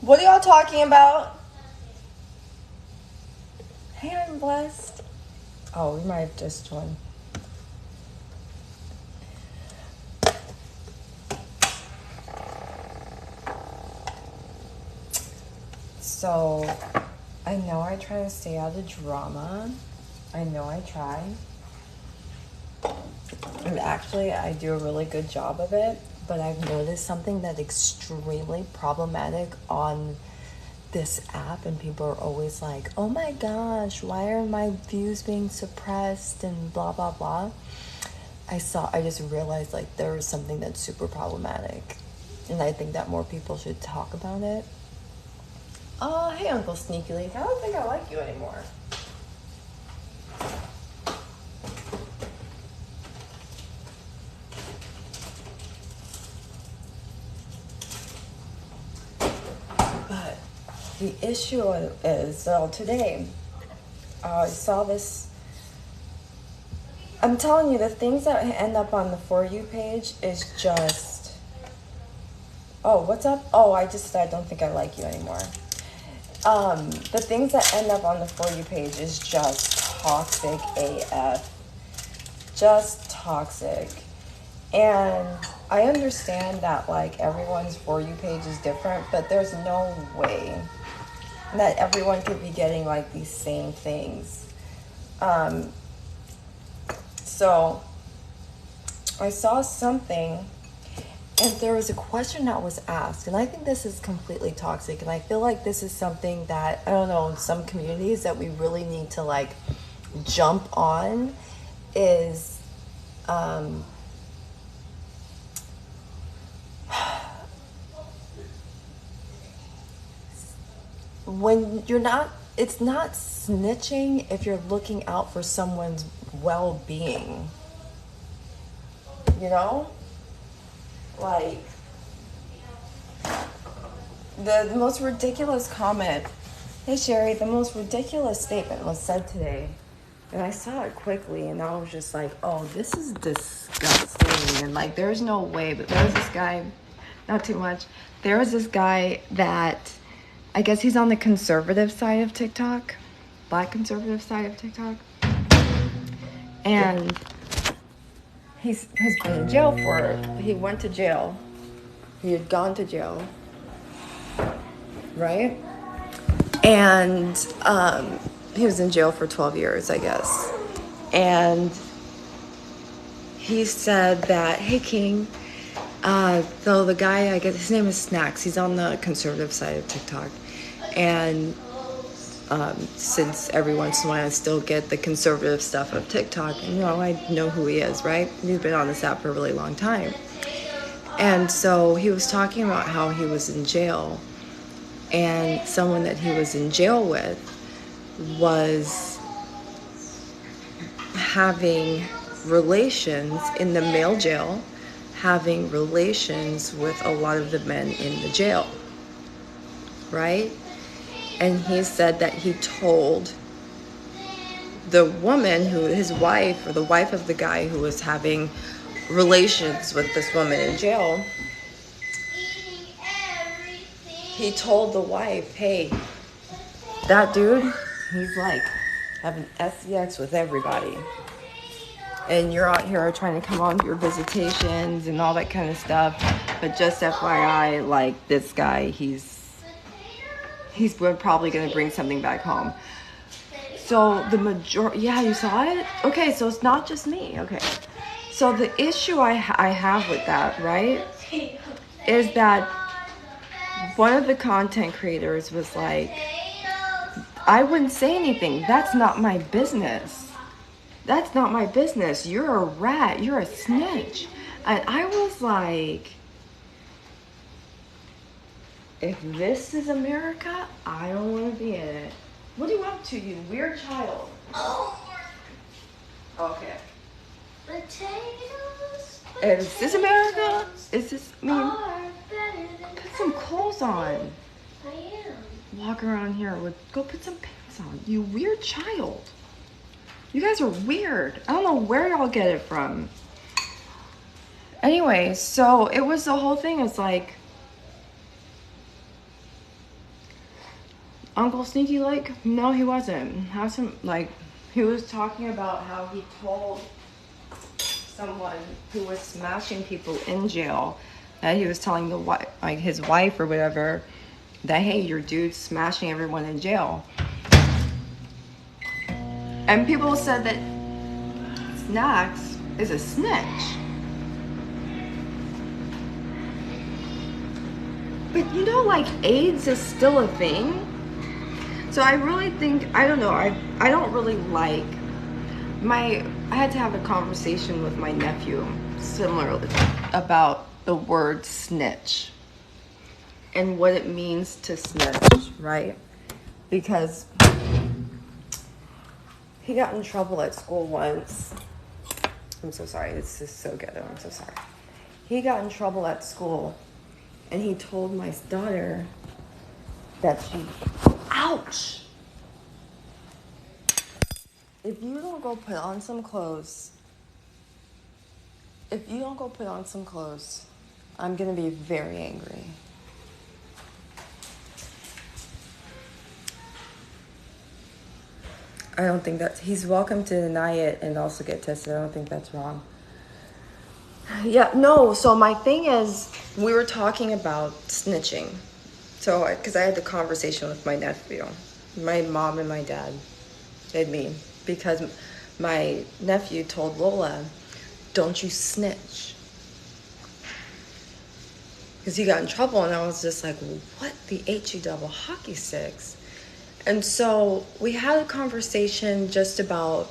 What are y'all talking about? Hey, I'm blessed. Oh, we might have just joined. So, I know I try to stay out of drama. I know I try. And actually, I do a really good job of it. But I've noticed something that's extremely problematic on this app, and people are always like, oh my gosh, why are my views being suppressed and blah blah blah. I just realized like there was something that's super problematic, and I think that more people should talk about it. Oh, hey Uncle Sneaky Leaf, I don't think I like you anymore. But the issue is, so today, I saw this. I'm telling you, the things that end up on the For You page is just... Oh, what's up? Oh, I just said I don't think I like you anymore. The things that end up on the For You page is just toxic AF. Just toxic. And I understand that like everyone's For You page is different, but there's no way that everyone could be getting like these same things. So I saw something, and there was a question that was asked, and I think this is completely toxic, and I feel like this is something that, I don't know, in some communities that we really need to like jump on is when you're not, it's not snitching if you're looking out for someone's well-being, you know? Like, the most ridiculous comment, hey Sherry, the most ridiculous statement was said today, and I saw it quickly, and I was just like, oh, this is disgusting, and like, there's no way. But there was this guy, not too much, there was this guy that, I guess he's on the conservative side of TikTok, black conservative side of TikTok, and he's been in jail he went to jail, he had gone to jail, right? And he was in jail for 12 years, I guess. And he said that, hey King, so the guy, I guess his name is Snacks, he's on the conservative side of TikTok. And since every once in a while I still get the conservative stuff of TikTok, and, you know, I know who he is, right? He's been on this app for a really long time. And so he was talking about how he was in jail, and someone that he was in jail with was having relations in the male jail, having relations with a lot of the men in the jail, right? And he said that he told the woman, who his wife, or the wife of the guy who was having relations with this woman in jail, he told the wife, hey, that dude, he's like having SEX with everybody, and you're out here trying to come on your visitations and all that kind of stuff, but just FYI, like, this guy, he's probably going to bring something back home. So the majority, yeah, you saw it? Okay, so it's not just me. Okay. So the issue I have with that, right, is that one of the content creators was like, I wouldn't say anything. That's not my business. That's not my business. You're a rat. You're a snitch. And I was like, if this is America, I don't want to be in it. What are you up to, you weird child? Okay. Is this America? Is this, I mean, put some clothes on. I am. Walk around here with, go put some pants on. You weird child. You guys are weird. I don't know where y'all get it from. Anyway, so it was the whole thing. It's like, Uncle Sneaky Lake? No, he wasn't. He was talking about how he told someone who was smashing people in jail that he was telling the wife, like his wife or whatever, that hey, your dude's smashing everyone in jail. And people said that Snacks is a snitch. But you know, like, AIDS is still a thing. So I really think, I don't know, I don't really like I had to have a conversation with my nephew similarly about the word snitch and what it means to snitch, right? Because he got in trouble at school once. I'm so sorry, this is so ghetto, I'm so sorry. He got in trouble at school and he told my daughter that ouch! If you don't go put on some clothes, I'm gonna be very angry. I don't think he's welcome to deny it and also get tested. I don't think that's wrong. Yeah, no, so my thing is, we were talking about snitching. So, because I had the conversation with my nephew, my mom and my dad, and me, because my nephew told Lola, don't you snitch. Because he got in trouble, and I was just like, what the HE double hockey sticks? And so we had a conversation just about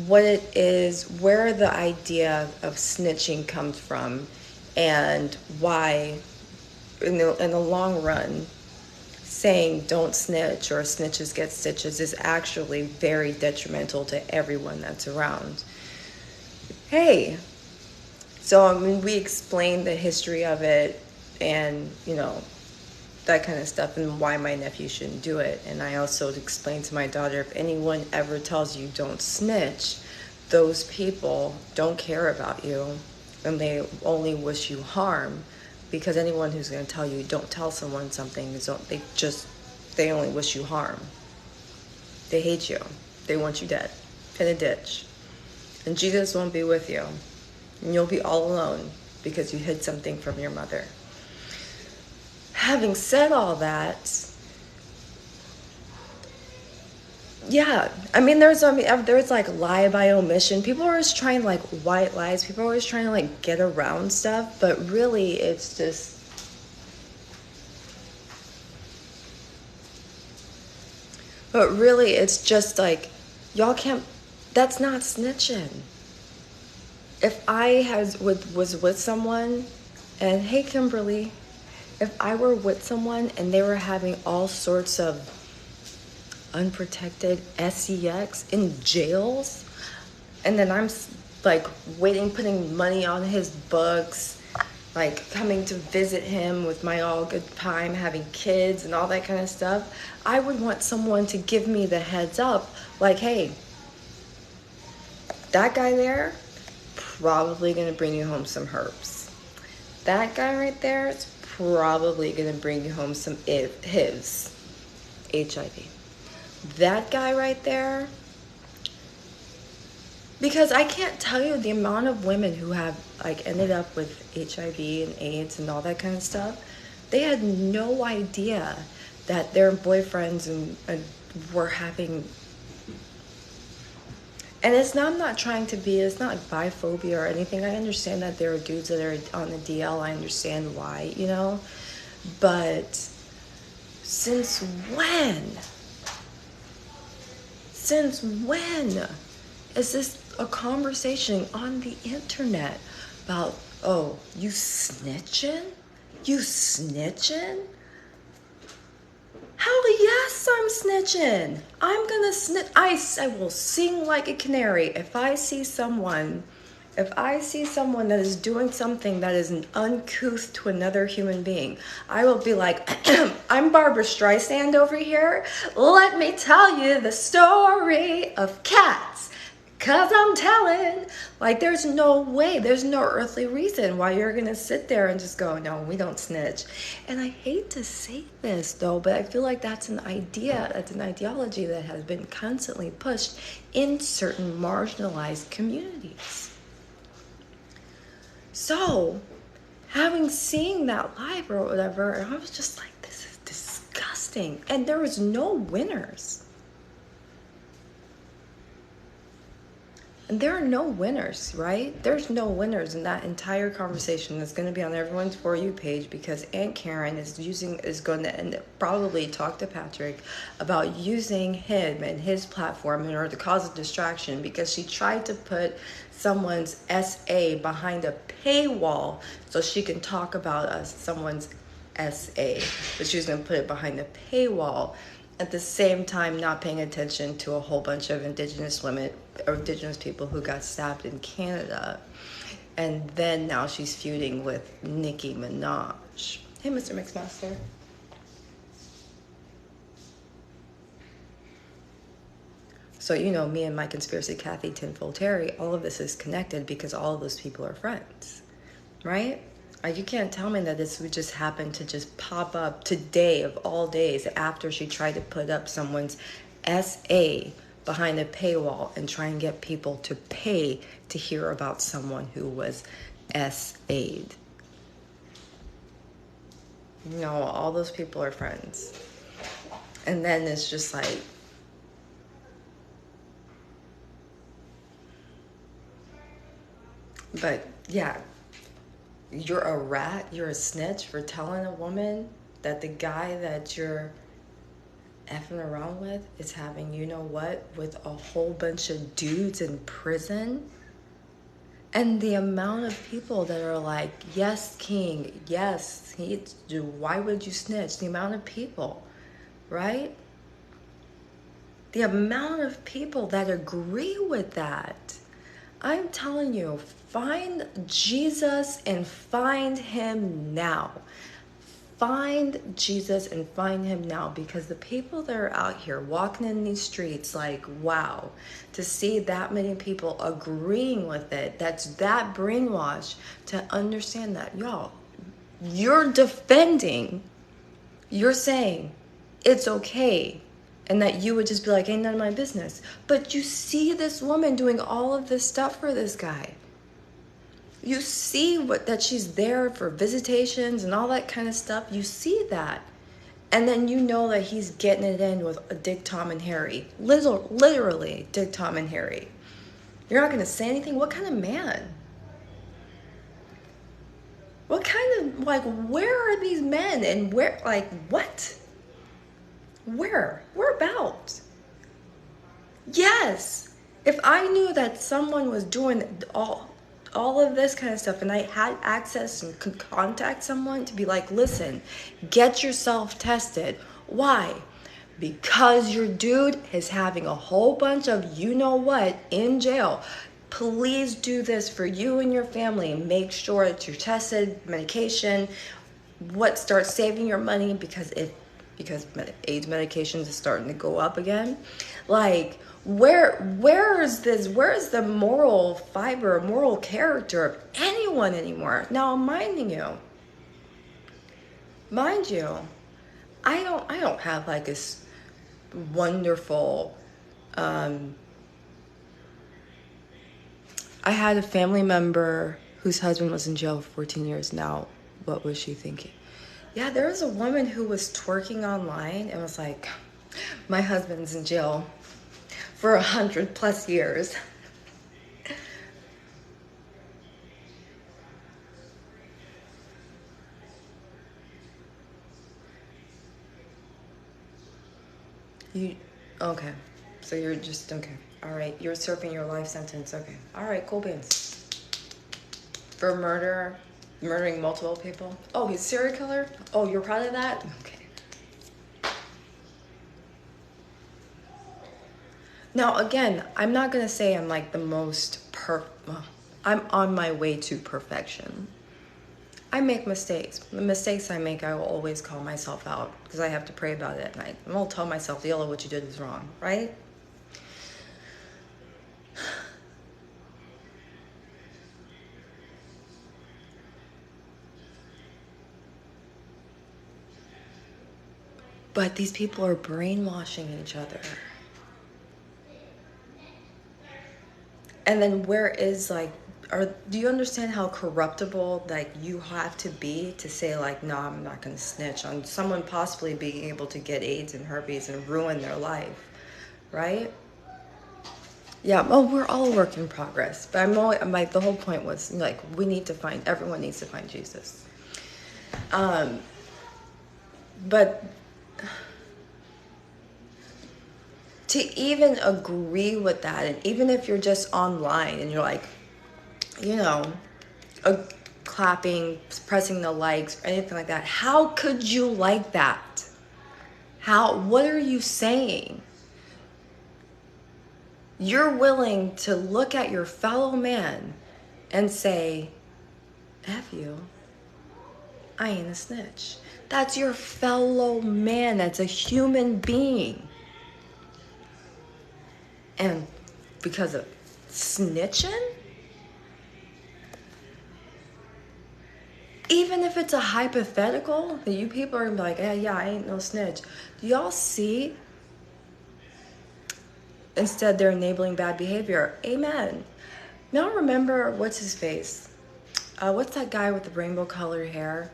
what it is, where the idea of snitching comes from, and why, in the long run, saying don't snitch or snitches get stitches is actually very detrimental to everyone that's around. Hey, so I mean, we explained the history of it and, you know, that kind of stuff and why my nephew shouldn't do it. And I also explained to my daughter, if anyone ever tells you don't snitch, those people don't care about you and they only wish you harm, because anyone who's going to tell you don't tell someone something, they only wish you harm. They hate you. They want you dead in a ditch. And Jesus won't be with you. And you'll be all alone because you hid something from your mother. Having said all that, yeah, I mean, there's like lie by omission. People are always trying like white lies. People are always trying to like get around stuff, but really it's just, like, y'all can't, that's not snitching. If I was with someone, and hey, Kimberly, if I were with someone and they were having all sorts of unprotected sex in jails, and then I'm like putting money on his books, like coming to visit him with my all good time, having kids and all that kind of stuff, I would want someone to give me the heads up, like, hey, that guy there, probably gonna bring you home some herbs. That guy right there is probably gonna bring you home some HIV. That guy right there, because I can't tell you the amount of women who have like ended up with HIV and AIDS and all that kind of stuff. They had no idea that their boyfriends and were having. And I'm not trying to be, it's not like biphobia or anything. I understand that there are dudes that are on the DL. I understand why, you know. But since when? Since when is this a conversation on the internet about, oh, you snitching? You snitching? Hell yes, I'm snitching. I'm gonna snitch. I will sing like a canary if I see someone that is doing something that is uncouth to another human being. I will be like, I'm Barbara Streisand over here. Let me tell you the story of cats. Cause I'm telling, like, there's no way, there's no earthly reason why you're gonna sit there and just go, no, we don't snitch. And I hate to say this though, but I feel like that's an idea, that's an ideology that has been constantly pushed in certain marginalized communities. So, having seen that live or whatever, I was just like, this is disgusting. And there was no winners. And there are no winners, right? There's no winners in that entire conversation that's going to be on everyone's For You page, because Aunt Karen is going to probably talk to Patrick about using him and his platform in order to cause a distraction, because she tried to put someone's SA behind a paywall so she can talk about someone's SA, but she was going to put it behind a paywall, at the same time not paying attention to a whole bunch of indigenous women or indigenous people who got stabbed in Canada. And then now she's feuding with Nicki Minaj. Hey, Mr. Mixmaster. So, you know, me and my conspiracy Kathy Tinfoil Terry, all of this is connected because all of those people are friends, right? You can't tell me that this would just happen to just pop up today of all days after she tried to put up someone's SA behind a paywall and try and get people to pay to hear about someone who was SA'd. You know, all those people are friends. And then it's just like, but yeah, you're a rat, you're a snitch for telling a woman that the guy that you're effing around with is having, you know what, with a whole bunch of dudes in prison. And the amount of people that are like, yes, King, yes, why would you snitch? The amount of people, right? The amount of people that agree with that. I'm telling you, find Jesus and find him now. Find Jesus and find him now, because the people that are out here walking in these streets, like, wow, to see that many people agreeing with it, that's that brainwashed to understand that, y'all, you're defending, you're saying it's okay, and that you would just be like, ain't none of my business. But you see this woman doing all of this stuff for this guy. You see that she's there for visitations and all that kind of stuff. You see that. And then you know that he's getting it in with a Dick, Tom, and Harry. Literally, Dick, Tom, and Harry. You're not going to say anything? What kind of man? What kind of, like, where are these men? And where, like, what? Whereabouts? Yes. If I knew that someone was doing all of this kind of stuff and I had access and could contact someone to be like, listen, get yourself tested. Why? Because your dude is having a whole bunch of you know what in jail. Please do this for you and your family. Make sure that you're tested, medication, start saving your money, because AIDS medications is starting to go up again. Like, where is the moral fiber, moral character of anyone anymore? Now, mind you, I don't have like this wonderful, I had a family member whose husband was in jail for 14 years now. What was she thinking? Yeah, there was a woman who was twerking online and was like, my husband's in jail for 100+ years. Okay. So you're just, okay. All right. You're serving your life sentence. Okay. All right. Cool beans. For murdering multiple people. Oh, he's a serial killer? Oh, you're proud of that? Okay. Now, again, I'm not going to say I'm like the most I'm on my way to perfection. I make mistakes. The mistakes I make, I will always call myself out because I have to pray about it at night. I won't tell myself, Yellow, what you did is wrong, right? But these people are brainwashing each other. And then where is like, do you understand how corruptible like you have to be to say like, no, I'm not going to snitch on someone possibly being able to get AIDS and herpes and ruin their life, right? Yeah, well, we're all a work in progress. But I'm like, the whole point was like, everyone needs to find Jesus. But to even agree with that, and even if you're just online and you're like, you know, clapping, pressing the likes, or anything like that, how could you like that? What are you saying? You're willing to look at your fellow man and say, F you, I ain't a snitch. That's your fellow man. That's a human being. And because of snitching? Even if it's a hypothetical, that you people are gonna be like, yeah, I ain't no snitch. Do y'all see? Instead, they're enabling bad behavior. Amen. Now remember, what's his face? What's that guy with the rainbow colored hair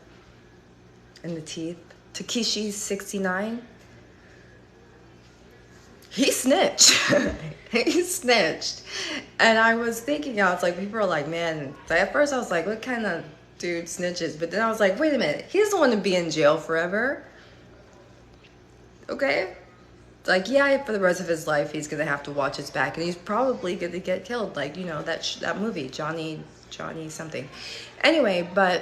and the teeth? Takeshi's 69. He snitched. He snitched. And I was thinking, I was like, people are like, man, at first I was like, what kind of dude snitches? But then I was like, wait a minute, he doesn't want to be in jail forever. Okay? Like, yeah, for the rest of his life, he's going to have to watch his back, and he's probably going to get killed. Like, you know, that movie, Johnny something. Anyway, but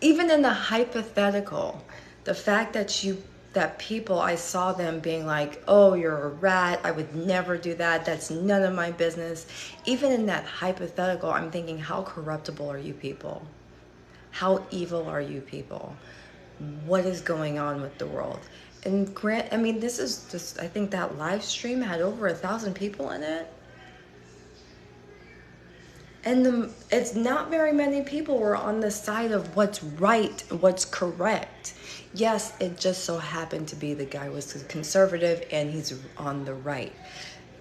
even in the hypothetical, the fact that people, I saw them being like, oh, you're a rat, I would never do that, that's none of my business. Even in that hypothetical, I'm thinking, how corruptible are you people? How evil are you people? What is going on with the world? And I mean, this is just, I think that live stream had over 1,000 people in it. And it's not very many people were on the side of what's right, what's correct. Yes, it just so happened to be the guy was conservative and he's on the right.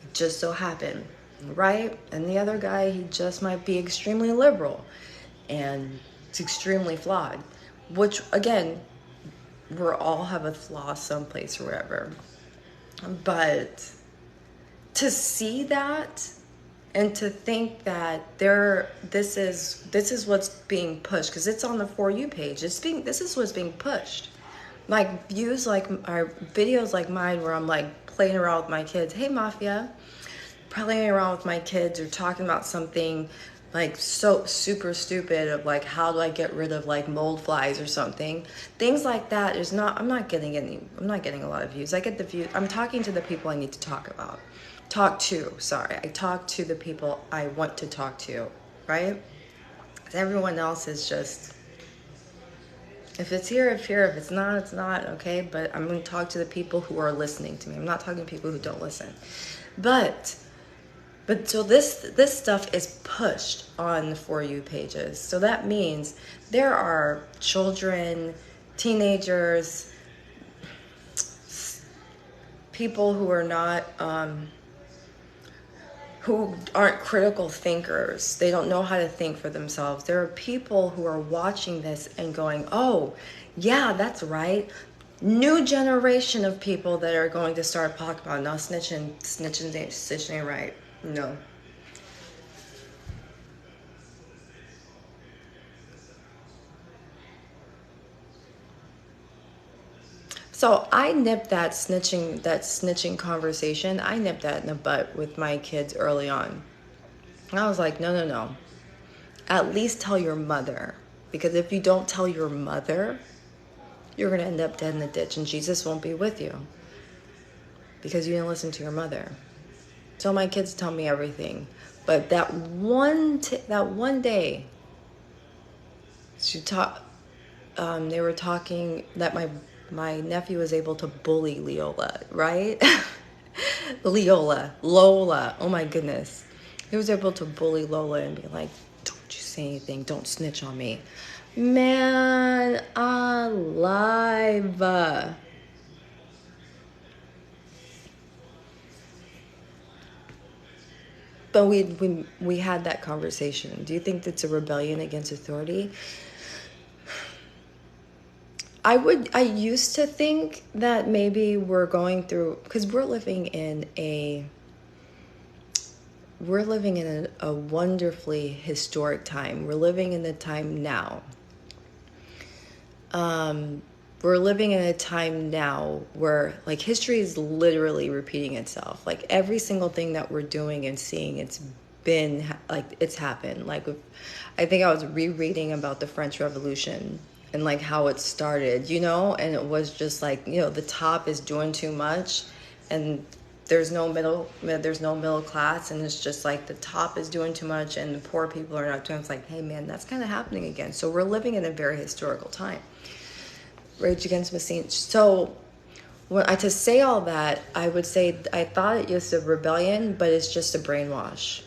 It just so happened, right? And the other guy, he just might be extremely liberal and it's extremely flawed. Which, again, we all have a flaw someplace or wherever. But to see that and to think that this is what's being pushed, because it's on the For You page. This is what's being pushed. Like views, like our videos like mine where I'm like playing around with my kids. Hey, Mafia. Playing around with my kids or talking about something like so super stupid of like, how do I get rid of like mold flies or something? Things like that is not, I'm not getting a lot of views. I get the views. I'm talking to the people I need to talk to. I talk to the people I want to talk to, right? Everyone else is just, if it's here, if it's not, it's not, okay? But I'm going to talk to the people who are listening to me. I'm not talking to people who don't listen. But so this stuff is pushed on the For You pages. So that means there are children, teenagers, people who are not, who aren't critical thinkers. They don't know how to think for themselves. There are people who are watching this and going, oh, yeah, that's right. New generation of people that are going to start talking about, no, snitching ain't right. No. So I nipped that snitching conversation. I nipped that in the butt with my kids early on. And I was like, no. At least tell your mother. Because if you don't tell your mother, you're going to end up dead in the ditch and Jesus won't be with you. Because you didn't listen to your mother. So my kids tell me everything. But that one day, they were talking that my nephew was able to bully Leola, right? Lola. Oh my goodness. He was able to bully Lola and be like, don't you say say anything. Don't snitch on me. Man, alive. But we had that conversation. Do you think that's a rebellion against authority? I used to think that maybe we're going through, because we're living in a wonderfully historic time. We're living in the time now. We're living in a time now where like history is literally repeating itself. Like every single thing that we're doing and seeing, it's happened. Like I think I was rereading about the French Revolution and like how it started, and it was just like, the top is doing too much and there's no middle class, and it's just like the top is doing too much and the poor people are not doing. It's like, hey man, that's kind of happening again. So we're living in a very historical time. Rage Against Machine. So to say all that, I would say I thought it was a rebellion, but it's just a brainwash.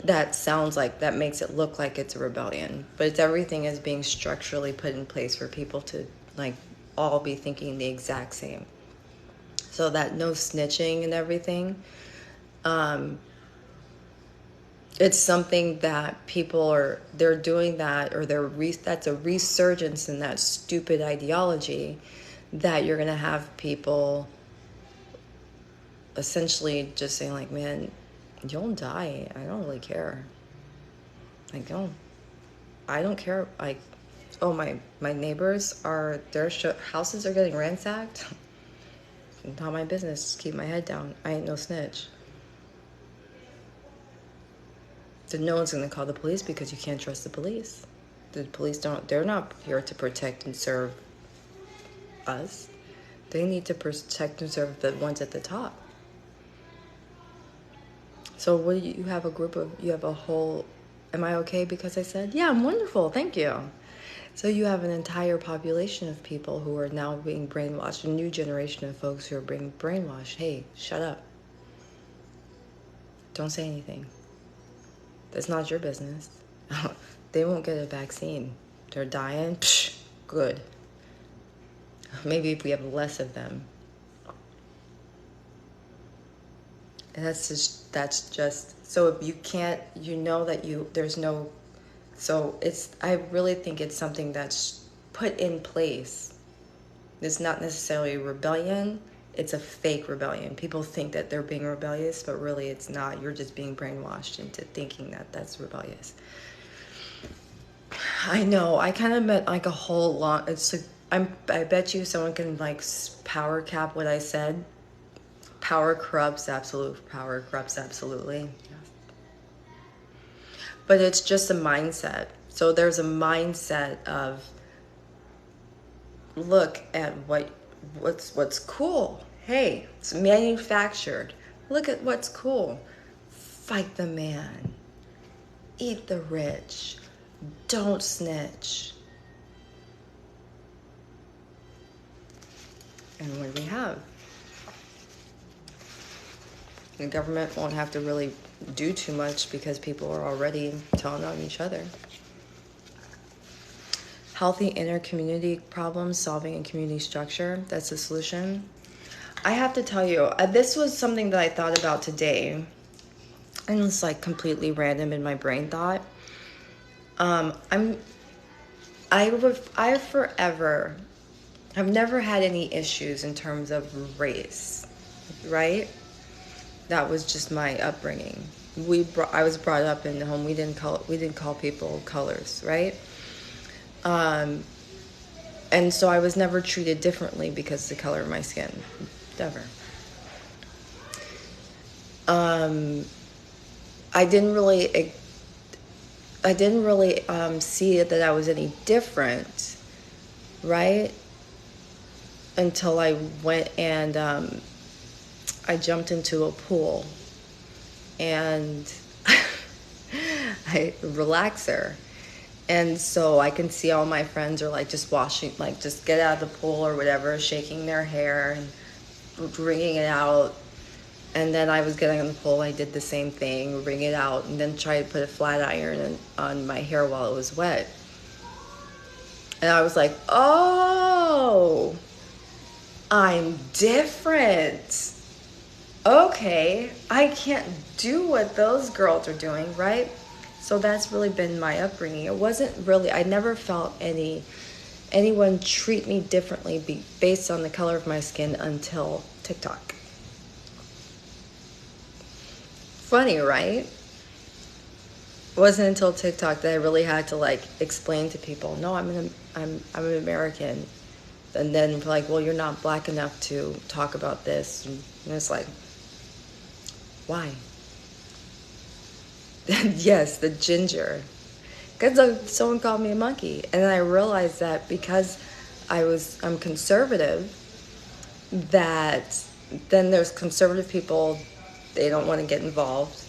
That makes it look like it's a rebellion, but everything is being structurally put in place for people to like all be thinking the exact same. So that no snitching and everything, it's something that they're doing that, or that's a resurgence in that stupid ideology that you're going to have people essentially just saying like, man, you'll die. I don't really care. Like, I don't care. Like, oh, my neighbors their houses are getting ransacked. Not my business. Just keep my head down. I ain't no snitch. Then no one's going to call the police because you can't trust the police. The police they're not here to protect and serve us. They need to protect and serve the ones at the top. So what do you have a whole, am I okay because I said, yeah, I'm wonderful, thank you. So you have an entire population of people who are now being brainwashed, a new generation of folks who are being brainwashed. Hey, shut up. Don't say anything. That's not your business. They won't get a vaccine. They're dying. Psh, good. Maybe if we have less of them. And that's just, so if you can't, I really think it's something that's put in place. It's not necessarily a rebellion. It's a fake rebellion. People think that they're being rebellious, but really it's not. You're just being brainwashed into thinking that that's rebellious. I know. I kind of meant like a whole lot. It's like, I bet you someone can like power cap what I said. Power corrupts, absolutely. But it's just a mindset. So there's a mindset of, look at what's cool. Hey, it's manufactured. Look at what's cool. Fight the man. Eat the rich. Don't snitch. And what do we have? The government won't have to really do too much because people are already telling on each other. Healthy inner community problems, solving in community structure. That's the solution. I have to tell you, this was something that I thought about today. And it's like completely random in my brain thought. I've never had any issues in terms of race, right? That was just my upbringing. I was brought up in the home. We didn't call people colors, right? And so I was never treated differently because of the color of my skin, never. I didn't really see that I was any different, right? Until I went and I jumped into a pool and I relaxer. And so I can see all my friends are like just washing, like just get out of the pool or whatever, shaking their hair and wringing it out. And then I was getting on the pole. I did the same thing, wring it out, and then try to put a flat iron on my hair while it was wet. And I was like, oh, I'm different. Okay, I can't do what those girls are doing, right? So that's really been my upbringing. It wasn't really, I never felt anyone treat me differently based on the color of my skin until TikTok. Funny, right? It wasn't until TikTok that I really had to like explain to people, no, I'm an American. And then like, well, you're not black enough to talk about this. And it's like, why? Yes, the ginger. Because someone called me a monkey. And then I realized that because I'm conservative, that then there's conservative people, they don't want to get involved.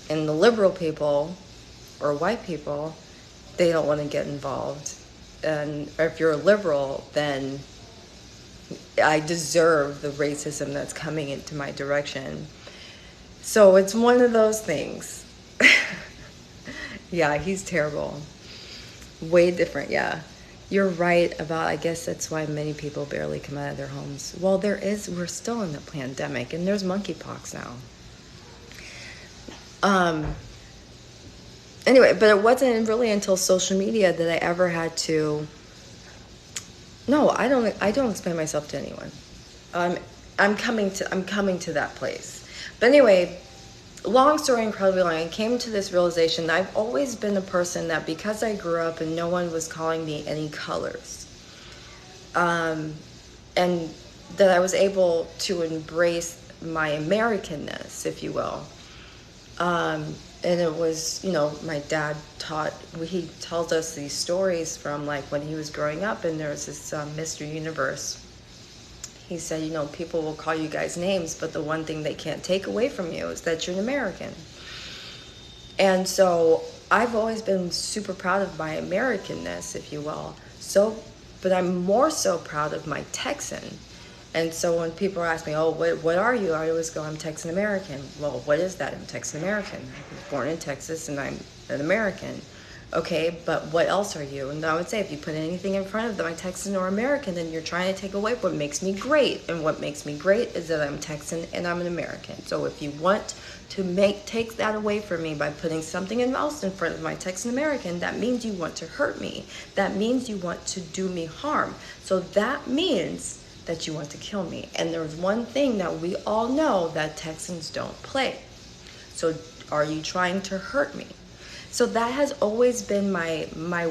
And the liberal people, or white people, they don't want to get involved. And if you're a liberal, then I deserve the racism that's coming into my direction. So it's one of those things. Yeah, he's terrible. Way different, yeah. You're right about, I guess that's why many people barely come out of their homes. Well, we're still in the pandemic, and there's monkeypox now. Anyway, but it wasn't really until social media that I ever had to. No, I don't explain myself to anyone. I'm coming to that place. But anyway, long story incredibly long, I came to this realization that I've always been a person that because I grew up and no one was calling me any colors, and that I was able to embrace my Americanness, if you will. And it was, my dad he tells us these stories from like when he was growing up, and there was this Mr. Universe. He said, people will call you guys names, but the one thing they can't take away from you is that you're an American. And so I've always been super proud of my Americanness, if you will. But I'm more so proud of my Texan. And so when people ask me, oh, what are you? I always go, I'm Texan American. Well, what is that? I'm Texan American. I was born in Texas and I'm an American. Okay, but what else are you? And I would say if you put anything in front of my Texan or American, then you're trying to take away what makes me great. And what makes me great is that I'm Texan and I'm an American. So if you want to take that away from me by putting something else in front of my Texan American, that means you want to hurt me. That means you want to do me harm. So that means that you want to kill me. And there's one thing that we all know that Texans don't play. So are you trying to hurt me? So that has always been my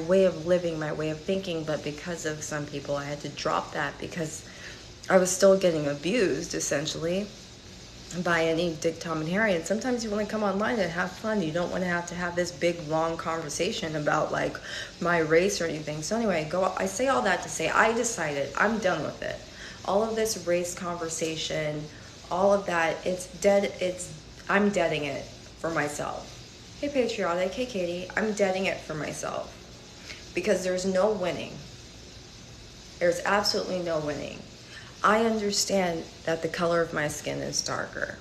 way of living, my way of thinking, but because of some people, I had to drop that because I was still getting abused, essentially, by any Dick, Tom, and Harry. And sometimes you want to come online and have fun. You don't want to have this big, long conversation about, like, my race or anything. So anyway, I say all that to say I decided I'm done with it. All of this race conversation, all of that, it's dead. I'm deading it for myself. Hey, Patriotic. Hey, Katie. I'm deading it for myself because there's no winning. There's absolutely no winning. I understand that the color of my skin is darker.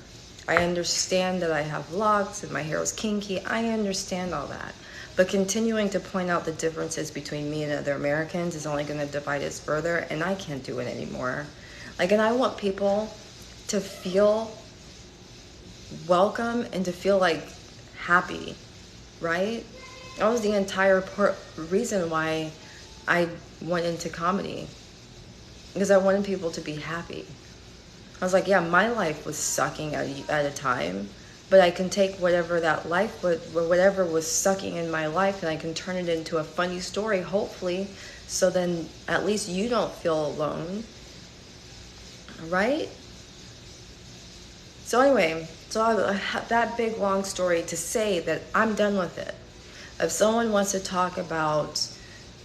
I understand that I have locks and my hair is kinky. I understand all that. But continuing to point out the differences between me and other Americans is only going to divide us further, and I can't do it anymore. And I want people to feel welcome and to feel happy, right? That was the entire reason why I went into comedy, because I wanted people to be happy. I was like, yeah, my life was sucking at a time, but I can take whatever whatever was sucking in my life, and I can turn it into a funny story, hopefully, so then at least you don't feel alone, right? So anyway, I have that big long story to say that I'm done with it. If someone wants to talk about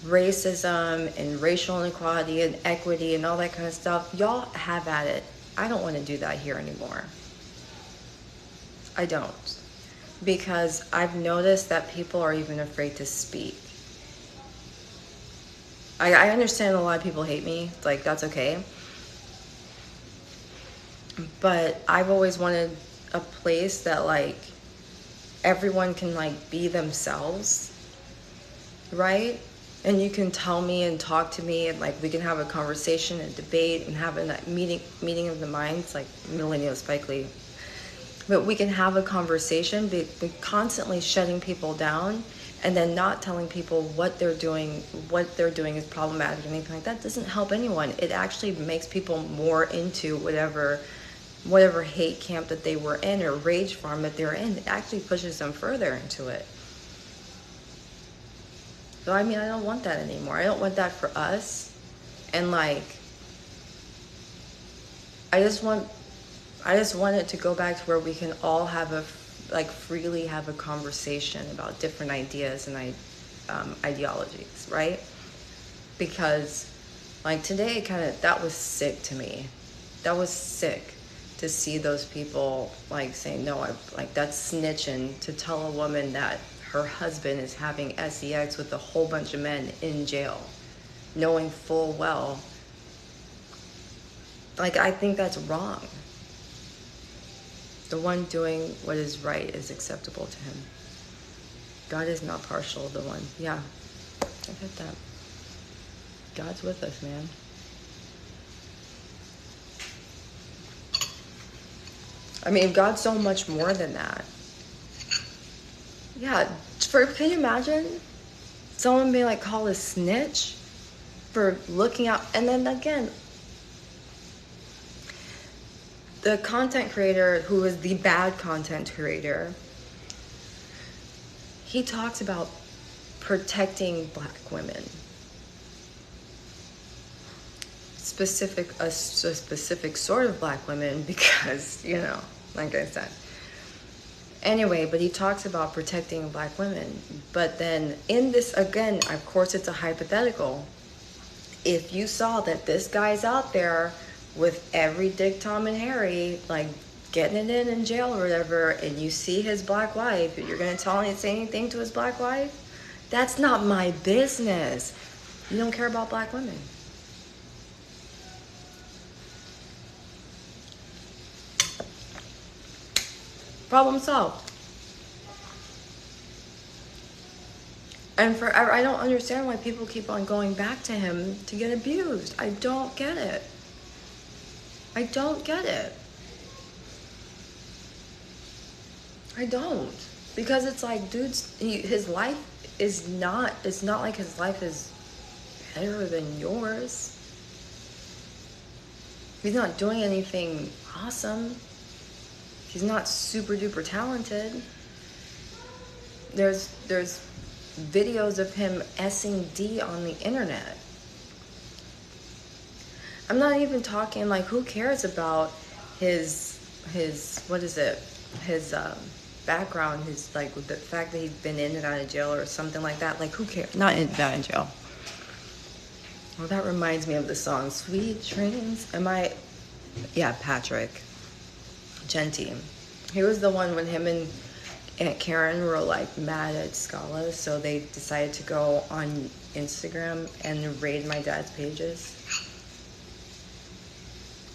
racism and racial inequality and equity and all that kind of stuff, y'all have at it. I don't want to do that here anymore. I don't. Because I've noticed that people are even afraid to speak. I understand a lot of people hate me. That's okay. But I've always wanted a place that like everyone can like be themselves, right? And you can tell me and talk to me, and like we can have a conversation and debate and have a meeting of the minds, like Millennial Spike Lee. But we can have a conversation, but constantly shutting people down and then not telling people what they're doing is problematic or anything like that doesn't help anyone. It actually makes people more into whatever hate camp that they were in or rage farm that they're in. It actually pushes them further into it. So I mean, I don't want that anymore. I don't want that for us. And like, I just want it to go back to where we can all freely have a conversation about different ideas and ideologies, right? Because like today, that was sick to me. That was sick to see those people like saying, no, that's snitching to tell a woman that her husband is having sex with a whole bunch of men in jail, knowing full well. Like, I think that's wrong. The one doing what is right is acceptable to him. God is not partial, the one. Yeah, I get that. God's with us, man. I mean, God's so much more than that. Yeah, can you imagine someone being like called a snitch for looking out? And then again, the content creator who is the bad content creator, he talks about protecting black women. A specific sort of black women because, you know, like I said. Anyway, but he talks about protecting black women. But then in this, again, of course it's a hypothetical. If you saw that this guy's out there with every Dick, Tom, and Harry, like getting it in jail or whatever, and you see his black wife, you're going to say anything to his black wife? That's not my business. You don't care about black women. Problem solved. And forever, I don't understand why people keep on going back to him to get abused. I don't get it. I don't get it. I don't. Because it's like, dude's, his life is not, it's not like his life is better than yours. He's not doing anything awesome. He's not super duper talented. There's videos of him S-ing D on the internet. I'm not even talking like, who cares about his what is it? His background, his like the fact that he's been in and out of jail or something like that. Like, who cares? Not in jail. Well, that reminds me of the song Sweet Dreams. Yeah, Patrick Genty. He was the one when him and Aunt Karen were like mad at Scala, so they decided to go on Instagram and raid my dad's pages.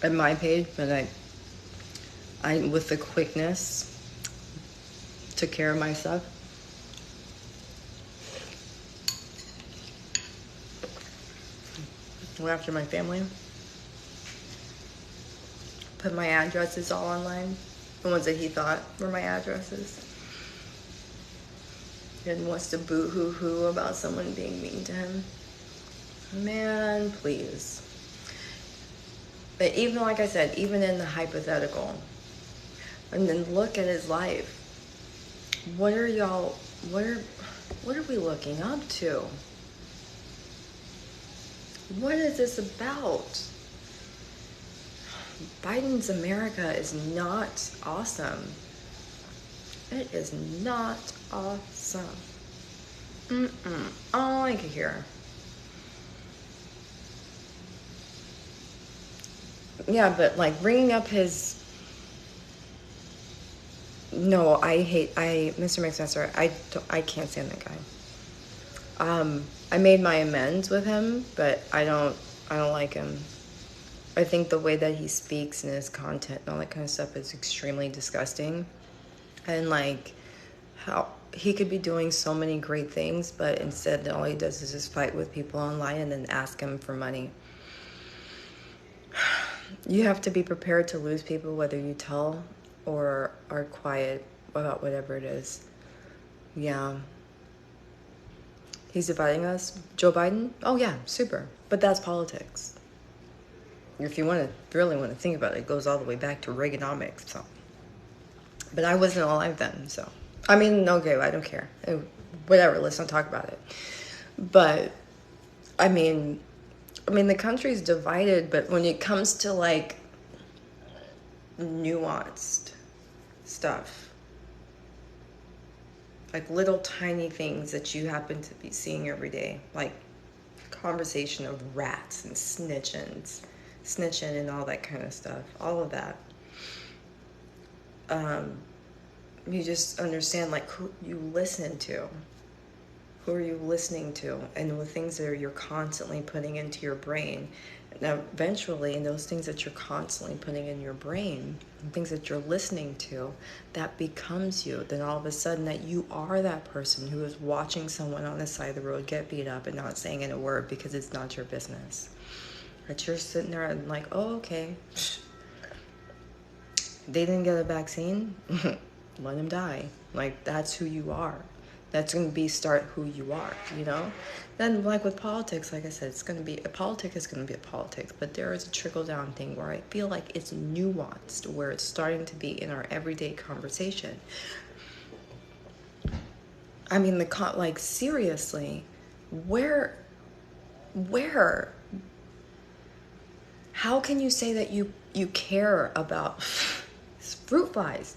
And my page, but I with the quickness, took care of myself. Went after my family. Put my addresses all online. The ones that he thought were my addresses. And wants to boo-hoo-hoo about someone being mean to him. Man, please. But even, like I said, even in the hypothetical, and then look at his life. What are we looking up to? What is this about? Biden's America is not awesome. It is not awesome. All I could hear. Yeah, but like bringing up his... No, Mr. McMaster, I can't stand that guy. I made my amends with him, but I don't like him. I think the way that he speaks and his content and all that kind of stuff is extremely disgusting. And like how he could be doing so many great things, but instead all he does is just fight with people online and then ask him for money. You have to be prepared to lose people whether you tell or are quiet about whatever it is. Yeah. He's dividing us. Joe Biden? Oh yeah, super. But that's politics. If you really want to think about it, it goes all the way back to Reaganomics. So, but I wasn't alive then, so I mean, okay, I don't care. Whatever. Let's not talk about it. But I mean, the country's divided. But when it comes to like nuanced stuff, like little tiny things that you happen to be seeing every day, like conversation of rats and snitching and all that kind of stuff, all of that. You just understand like who you listen to. Who are you listening to? And the things that you're constantly putting into your brain. Now, eventually, in those things that you're constantly putting in your brain, and things that you're listening to, that becomes you. Then all of a sudden that you are that person who is watching someone on the side of the road get beat up and not saying in a word because it's not your business. But you're sitting there and like, oh, okay. They didn't get a vaccine? Let them die. Like, that's who you are. That's going to start who you are, you know? Then, like with politics, like I said, it's going to be, a politic is going to be a politics, but there is a trickle-down thing where I feel like it's nuanced, where it's starting to be in our everyday conversation. I mean, like, seriously, where, how can you say that you care about fruit flies?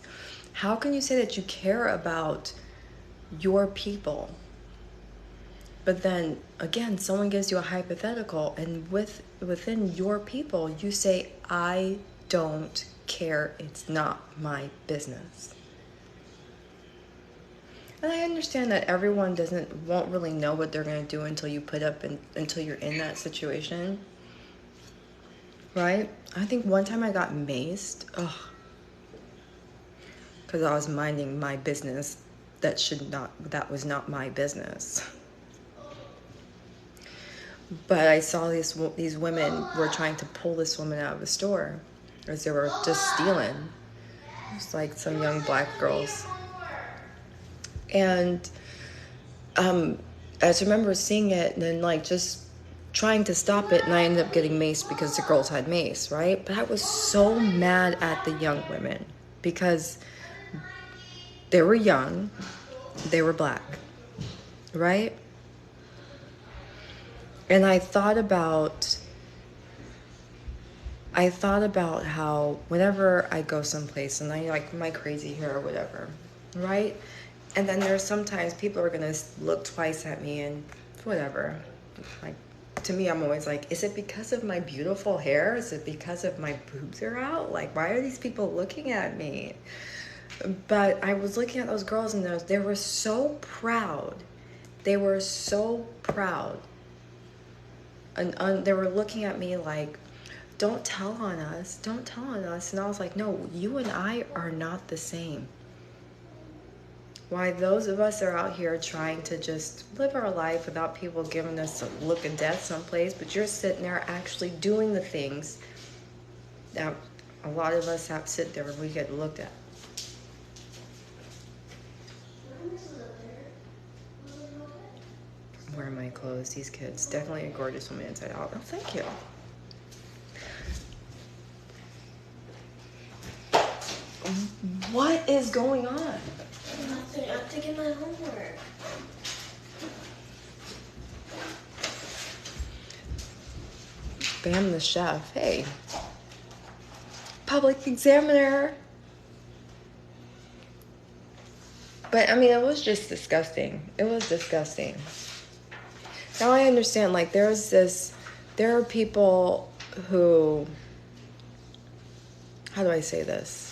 How can you say that you care about your people? But then again, someone gives you a hypothetical, and within your people, you say, I don't care. It's not my business. And I understand that everyone won't really know what they're going to do until you're in that situation. Right? I think one time I got maced. Because I was minding my business that was not my business. But I saw these women were trying to pull this woman out of the store as they were just stealing. It's like some young black girls. And I just remember seeing it and then like just trying to stop it, and I ended up getting maced because the girls had mace, right? But I was so mad at the young women because they were young, they were black, right? And I thought about how whenever I go someplace and I like my crazy hair or whatever, right? And then there's sometimes people are gonna look twice at me and whatever. Like, to me, I'm always like, is it because of my beautiful hair? Is it because of my boobs are out? Like, why are these people looking at me? But I was looking at those girls and they were so proud. They were so proud. And they were looking at me like, don't tell on us. Don't tell on us. And I was like, no, you and I are not the same. Why those of us are out here trying to just live our life without people giving us a look of death someplace, but you're sitting there actually doing the things that a lot of us have to sit there and we get looked at. I'm wearing my clothes, these kids. Definitely a gorgeous woman inside out. Oh, thank you. What is going on? Nothing. I'm taking my homework. Bam the chef. Hey. Public examiner. But I mean, it was just disgusting. It was disgusting. Now I understand, like, there are people who, how do I say this?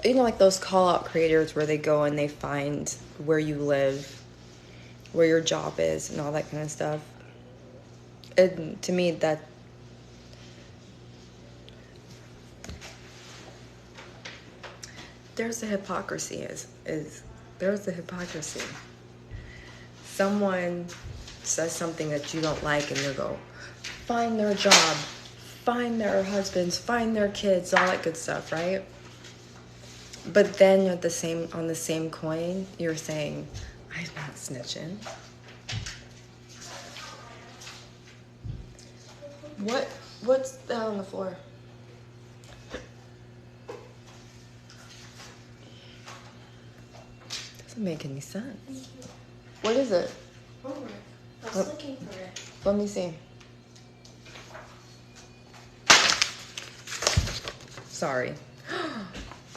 You know, like those call-out creators where they go and they find where you live, where your job is, and all that kind of stuff. And to me, that there's the hypocrisy. Is there's the hypocrisy. Someone says something that you don't like, and you go, find their job, find their husbands, find their kids, all that good stuff, right? But then on the same coin, you're saying, I'm not snitching. What's that on the floor? Doesn't make any sense. What is it? Homework. I was looking for it. Let me see. Sorry.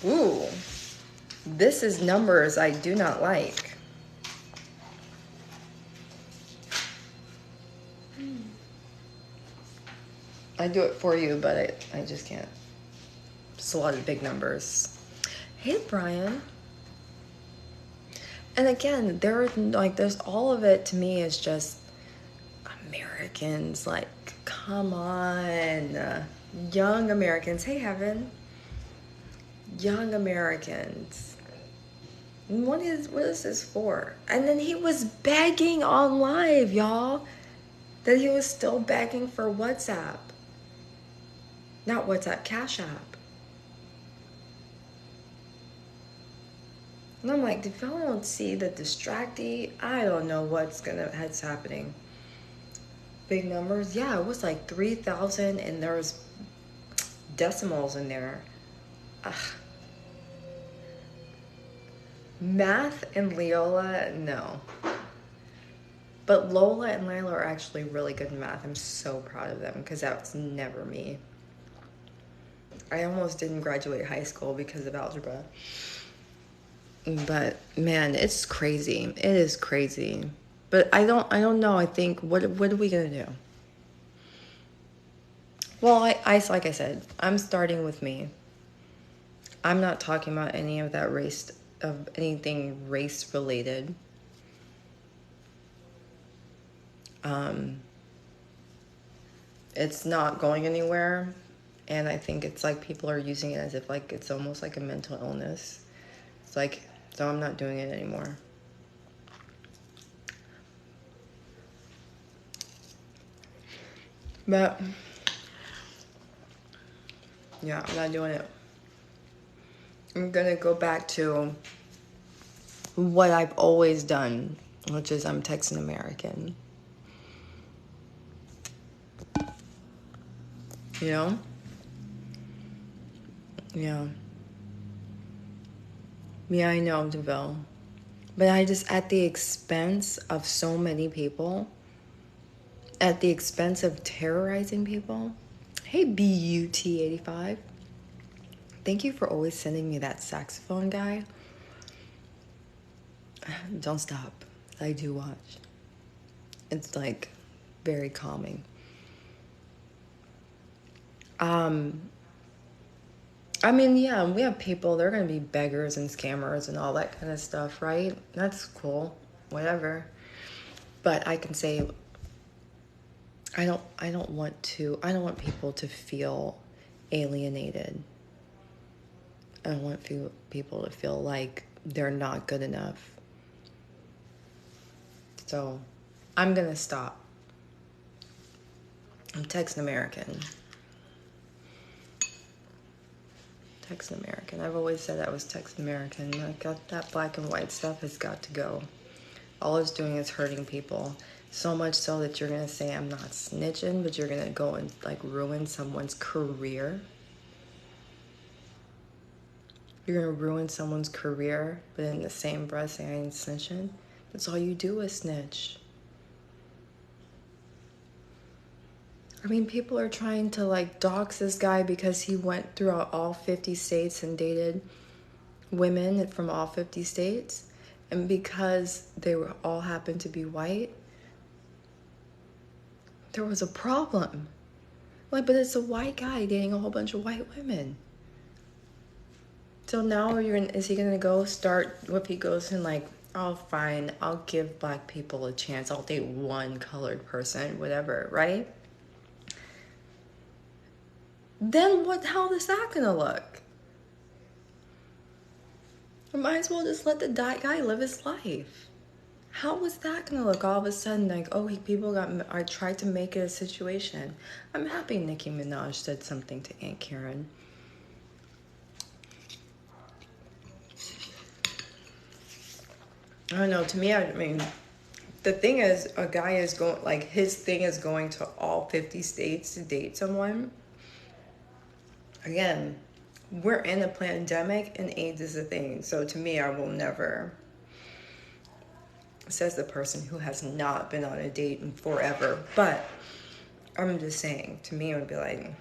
Ooh. This is numbers I do not like. I do it for you, but I just can't. It's a lot of big numbers. Hey, Brian. And again, there's all of it to me is just Americans. Like, come on. Young Americans. Hey, Heaven. Young Americans. What is this for? And then he was begging on live, y'all, that he was still begging for WhatsApp. Not WhatsApp, Cash App. And I'm like, if y'all don't see the distractee, I don't know what's happening. Big numbers. Yeah, it was like 3,000 and there was decimals in there. Ugh. Math and Leola, no. But Lola and Layla are actually really good in math. I'm so proud of them because that's never me. I almost didn't graduate high school because of algebra. But man, it's crazy. It is crazy. But I don't know. I think what are we gonna do? Well, like I said, I'm starting with me. I'm not talking about any of that anything race related. It's not going anywhere, and I think it's like people are using it as if like it's almost like a mental illness. It's like, so I'm not doing it anymore. But yeah, I'm not doing it. I'm gonna go back to what I've always done, which is I'm Texan American. You know? Yeah. Yeah, I know, DeVille. But I just, at the expense of so many people, at the expense of terrorizing people. Hey, BUT85. Thank you for always sending me that saxophone guy. Don't stop. I do watch. It's like very calming. I mean, yeah, we have people, they're going to be beggars and scammers and all that kind of stuff, right? That's cool. Whatever. But I can say I don't want people to feel alienated. I don't want people to feel like they're not good enough. So, I'm going to stop. I'm Texan American. Texan American. I've always said I was Texan American. That black and white stuff has got to go. All it's doing is hurting people. So much so that you're going to say I'm not snitching, but you're going to go and like ruin someone's career. You're going to ruin someone's career, but in the same breath say I ain't snitching. That's all you do is snitch. I mean, people are trying to like dox this guy because he went throughout all 50 states and dated women from all 50 states. And because they were all happened to be white, there was a problem. Like, but it's a white guy dating a whole bunch of white women. So now is he gonna go start, if he goes and like oh, fine, I'll give black people a chance. I'll date one colored person, whatever, right? Then how is that gonna look? I might as well just let the guy live his life. How was that gonna look all of a sudden like, oh, I tried to make it a situation. I'm happy Nicki Minaj said something to Aunt Karen. I don't know, to me, I mean, the thing is, a guy is going, like, his thing is going to all 50 states to date someone. Again, we're in a pandemic and AIDS is a thing. So to me, I will never, says the person who has not been on a date in forever. But I'm just saying, to me, it would be like,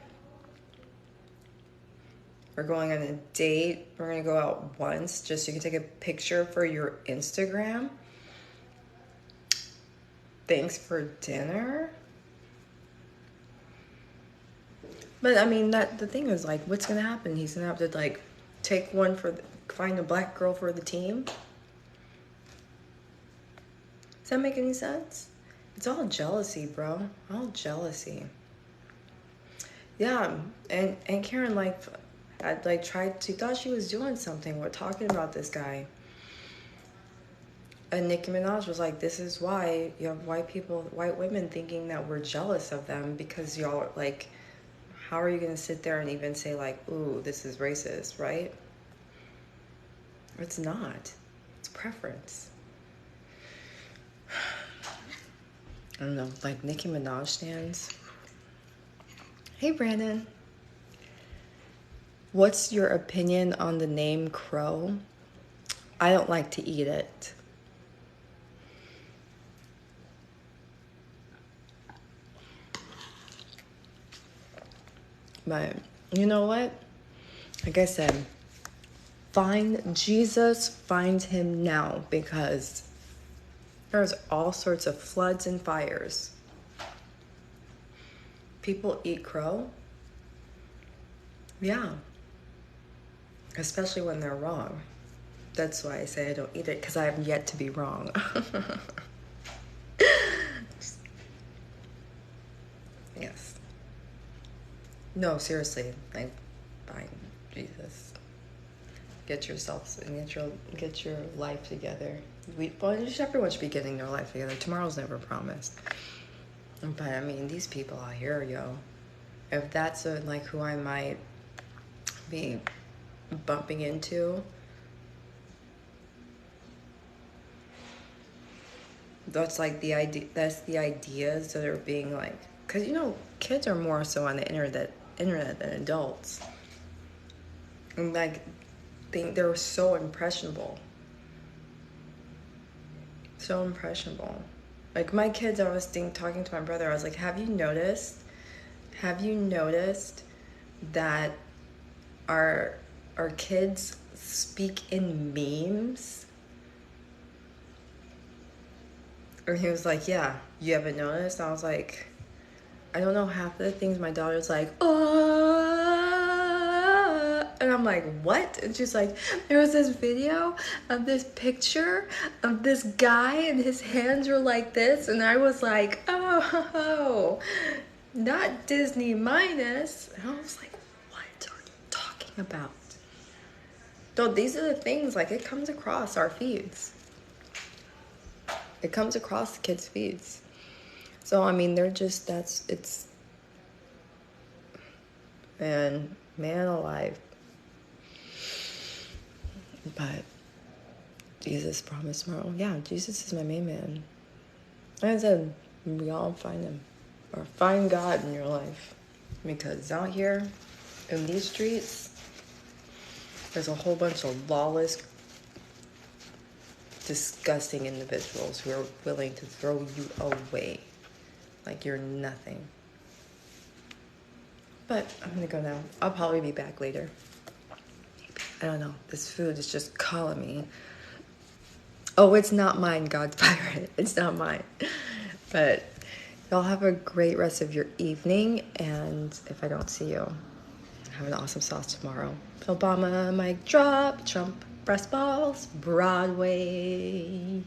we're going on a date. We're going to go out once just so you can take a picture for your Instagram. Thanks for dinner. But I mean, the thing is, like, what's gonna happen? He's gonna have to, like, take one find a black girl for the team. Does that make any sense? It's all jealousy, bro. All jealousy. Yeah, and Karen, like, she thought she was doing something. We're talking about this guy. And Nicki Minaj was like, this is why you have white women thinking that we're jealous of them because y'all are, like, how are you going to sit there and even say, like, ooh, this is racist, right? It's not. It's preference. I don't know, like Nicki Minaj stands. Hey, Brandon. What's your opinion on the name Crow? I don't like to eat it. But you know what? Like I said, find Jesus, find him now, because there's all sorts of floods and fires. People eat crow? Yeah. Especially when they're wrong. That's why I say I don't eat it, because I have yet to be wrong. Yes. No, seriously, like, find Jesus. Get yourselves and get your life together. Everyone should be getting their life together. Tomorrow's never promised. But I mean, these people out here, yo. If that's like who I might be bumping into, that's like the idea. That's the ideas that are being like, because you know, kids are more so on the internet than adults, and like, they're so impressionable. So impressionable. Like my kids, I was talking to my brother. I was like, have you noticed that our kids speak in memes? Or he was like, yeah, you haven't noticed? I was like, I don't know half of the things my daughter's like, and I'm like, what? And she's like, there was this video of this picture of this guy and his hands were like this. And I was like, oh, not Disney minus. And I was like, what are you talking about? So these are the things, like, it comes across our feeds. It comes across the kids' feeds. So, I mean, man alive. But Jesus promised tomorrow. Yeah, Jesus is my main man. Like I said, we all find him. Or find God in your life. Because out here, in these streets, there's a whole bunch of lawless, disgusting individuals who are willing to throw you away like you're nothing. But I'm gonna go now. I'll probably be back later. I don't know. This food is just calling me. Oh, it's not mine, God's pirate. It's not mine. But y'all have a great rest of your evening. And if I don't see you, have an awesome sauce tomorrow. Obama, mic drop, Trump. Breast Balls, Broadway.